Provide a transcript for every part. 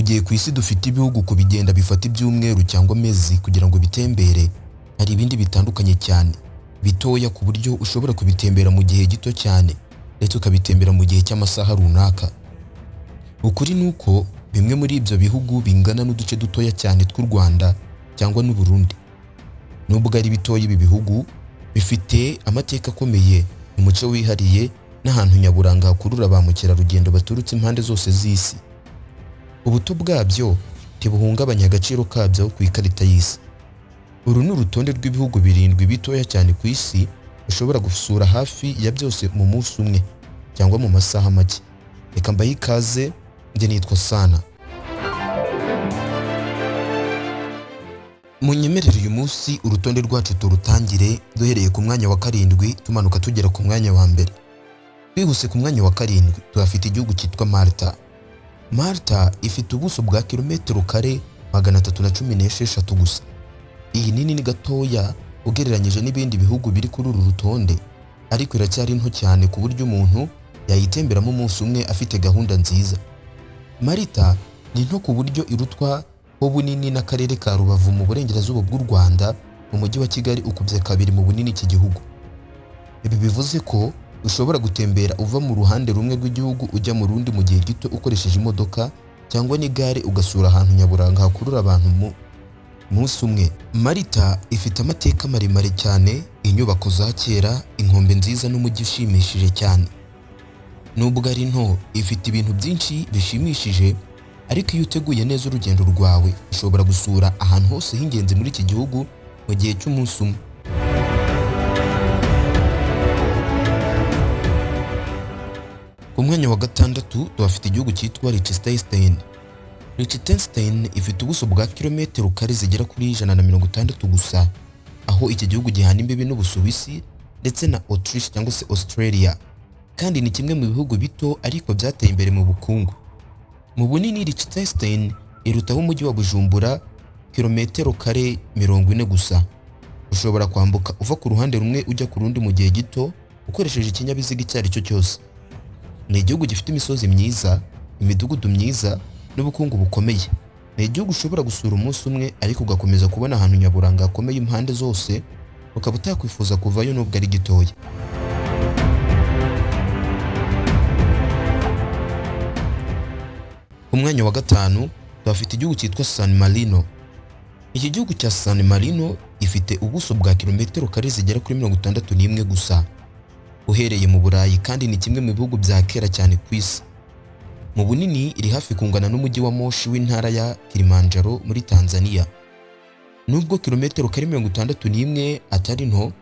gihe ku isi dufite ibihugu kubigenda bifata ibyumweru cyangwa amezi kugira ngo bitembere, hari ibindi bitandukanye cyane bitoya ku buryo ushobora kubitembera mu gihe gito cyane ndetse ukabitembera mu gihe cy'amasaha runaka. Ukuri nuko bimwe muri ibyo bihugu bingana n'uduce dutoya cyane tw'u Rwanda cyangwa n'u Burundi. Nubwo ari bitoya, ibi bihugu bifite amateka akomeye, umuco wihariye n'ahantu nyaburanga hakurura ba mukerarugendo baturutse impande zose z'isi. Ubuto bwabyo ntibuhungabanya agaciro kabyo ku ikarita y'isi. Uru ni urutonde rw'ibihugu 7 bitoya cyane ku isi ushobora gusura hafi ya byose mu munsi umwe cyangwa mu masaha make. Reka mbahe ikaze, njye nitwa Sana. Munyemerere uyu munsi urutonde rwacu turutangire duhereye ku mwanya wa 7 tumanuka tugera ku mwanya wa mbere. Twihuse ku mwanya wa 7 tuhafite igihugu cyitwa Malta. Malta ifite ubuso bwa kilometero kare 316 gusa. Iyi nini ni gatoya ugereranyije n'ibindi bihugu biri kuri uru rutonde, ariko iracyari nto cyane ku buryo umuntu yayitemberamo umunsi umwe afite gahunda nziza. Malta ni nto ku buryo irutwa ho bunini n'akarere ka Rubavu mu burengerazuba bw'u Rwanda, mu mujyi wa Kigali ukubye 2 mu bunini iki gihugu. Ibi bivuze ko ushobora gutembera uva mu ruhande rumwe rw'igihugu ujya mu rundi mu gihe gito ukoresheje imodoka cyangwa n'igare, ugasura ahantu nyaburanga hakurura abantu mu munsi umwe. Malta ifite amateka maremare cyane, inyubako za kera, inkombe nziza n'umujyi ushimishije cyane. Nubwo ari nto, ifite ibintu byinshi bishimishije, ariko iyo uteguye neza urugendo rwawe ushobora gusura ahantu hose h'ingenzi muri iki gihugu mu gihe cy'umunsi umwe. Ku mwanya wa 6 tuhafite igihugu cyitwa Liechtenstein. Liechtenstein ifite ubuso bwa kilometero kare zigera kuri 160 gusa, aho iki gihugu gihana imbibi n'Ubusuwisi ndetse na Autriche cyangwa se Australia, kandi ni kimwe mu bihugu bito ariko byateye imbere mu bukungu. Mu bunini Liechtenstein irutaho umujyi wa Bujumbura kilometero kare 40 gusa. Ushobora kwambuka uva ku ruhande rumwe ujya ku rundi mu gihe gito ukoresheje ikinyabiziga icyo ari cyo cyose. Ni igihugu gifite imisozi myiza, imidugudu myiza n'ubukungu bukomeye. Ni igihugu ushobora gusura umunsi umwe ariko ugakomeza kubona ahantu nyaburanga hakomeye impande zose, ukaba utakwifuza kuvayo nubwo ari gitoya. Ku mwanya wa 5 tuhafite igihugu cyitwa San Marino. Iki gihugu cya San Marino ifite ubuso bwa kilometero kare zigera kuri 61 gusa. Uhereye mu Burayi kandi ni kimwe mu bihugu bya kera cyane ku isi. Mu bunini iri hafi kungana n'umujyi wa Moshi w'intara ya Kilimanjaro muri Tanzania. Nubwo kilometero kare 61 atari nto,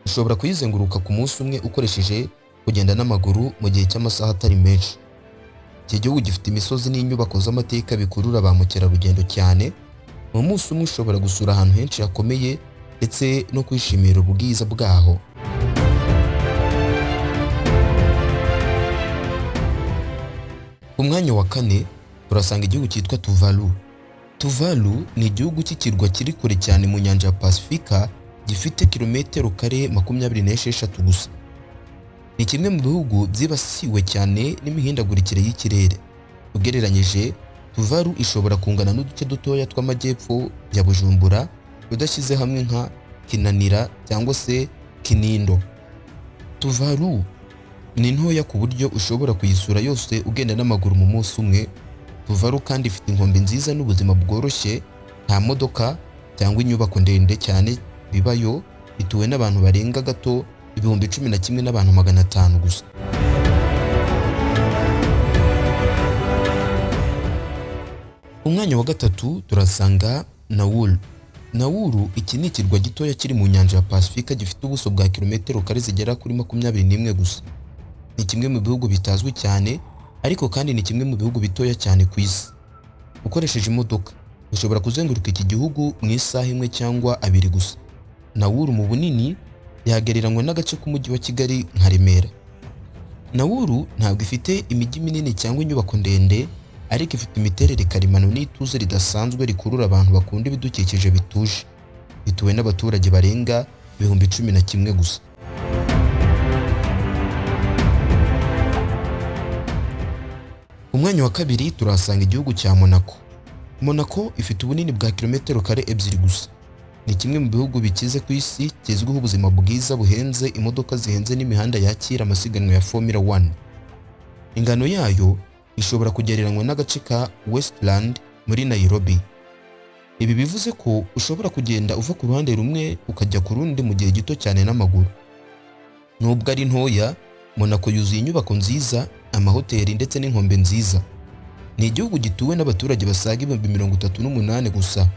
ushobora kuyizenguruka ku munsi umwe ukoresheje kugenda n'amaguru mu gihe cy'amasaha atari menshi. Iki gihugu gifite imisozi n'inyubako z'amateka bikurura ba mukerarugendo cyane. Mu munsi umwe ushobora gusura ahantu henshi hakomeye ndetse no kwishimira ubwiza bwaho. Ku mwanya wa 4 turasanga igihugu cyitwa Tuvalu. Tuvalu ni igihugu cy'ikirwa kiri kure cyane mu nyanja ya Pasifika, gifite kilometero kare 26 gusa. Ni kimwe mu bihugu byibasiwe cyane n'imihindagurikire y'ikirere. Ugereranyije, Tuvalu ishobora kungana n'uduce dutoya tw'amajyepfo ya Bujumbura udashyize hamwe nka Kinanira cyangwa se Kinindo. Tuvalu ni ntoya ku buryo ushobora kuyisura yose ugenda n'amaguru mu munsi umwe. Tuvalu kandi ifite inkombe nziza n'ubuzima bworoshye, nta modoka cyangwa inyubako ndende cyane bibayo, bituwe n'abantu barenga gato 11,000 n'abantu 500 gusa. Umwanya wa 3 turasanga Nauru. Nauru iki ni ikirwa gitoya kiri mu nyanja ya Pasifika, gifite ubuso bwa kilometero kare zigera kuri 21 gusa. Ni kimwe mu bihugu bitazwi cyane, ariko kandi ni kimwe mu bihugu bitoya cyane ku isi. Ukoresheje imodoka ushobora kuzenguruka iki gihugu mu isaha imwe cyangwa 2 gusa. Nauru mu bunini yagereranywa n'agace k'umujyi wa Kigali nka Remera. Nauru ntabwo ifite imijyi minini cyangwa inyubako ndende, ariko ifite imiterere karemano n'ituze ridasanzwe rikurura abantu bakunda ibidukikije bituje. Bituwe n'abaturage barenga 11,000 gusa. Umwanya wa 2 turasanga igihugu cya Monaco. Monaco ifite ubunini bwa kilometero kare ebyiri gusa. Ni kimwe mu bihugu bikize ku isi kizwiho ubuzima bwiza buhenze, imodoka zihenze n'imihanda yakira amasiganwa ya Formula 1. Ingano yayo ishobora kugereranywa n'agace ka Westland muri Nairobi. Ibi bivuze ko ushobora kugenda uva ku ruhande rumwe ukajya ku rundi mu gihe gito cyane n'amaguru. Nubwo ari ntoya, Monaco yuzuye inyubako nziza, amahoteli ndetse n'inkombe nziza. Ni igihugu gituwe n'abaturage basaga 38,000 gusa.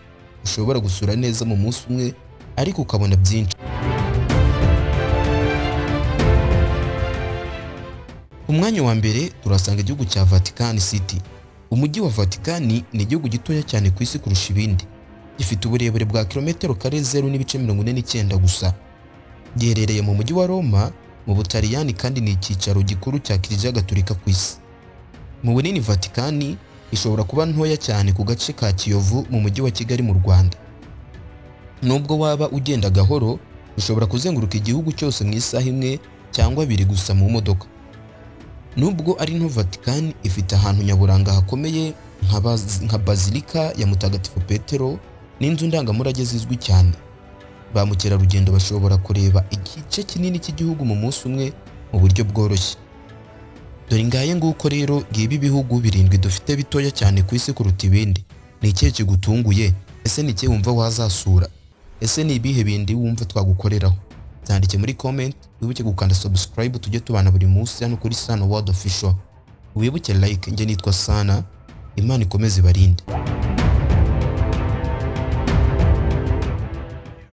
Ushobora gusura neza mu munsi umwe ariko ukabona byinshi. Ku mwanya wa mbere turasanga igihugu cya Vatican City. Umujyi wa Vatican ni igihugu gitoya cyane ku isi kurusha ibindi. Gifite uburebure bwa kilometero kare 0.49 gusa. Giherereye mu mujyi wa Roma mu Butaliyani kandi ni icyicaro gikuru cya Kiliziya Gatolika ku isi. Mu bunini Vatican ishobora kuba ntoya cyane ku gace ka Kiyovu mu mujyi wa Kigali mu Rwanda. Nubwo waba ugenda gahoro, ushobora kuzenguruka igihugu cyose mu isaha imwe cyangwa 2 gusa mu modoka. Nubwo ari nto, Vatican ifite ahantu nyaburanga hakomeye nka Bazilika ya Mutagatifu Petero n'inzu ndangamurage zizwi cyane. Ba mukerarugendo bashobora kureba igice kinini cy'igihugu mu munsi umwe mu buryo bworoshye. Dore ngaye nguko rero ngibi bihugu 7 dufite bitoya cyane ku isi kuruta ibindi. Ni ikihe kigutunguye? Ese ni ikihe wumva wazasura? Ese ni ibihe bindi wumva twagukoreraho? Byandike muri comment, wibuke gukanda subscribe tujye tubana buri munsi hano kuri Sana World Official. Wibuke like, nge nitwa Sana. Imana ikomeze ibarinde.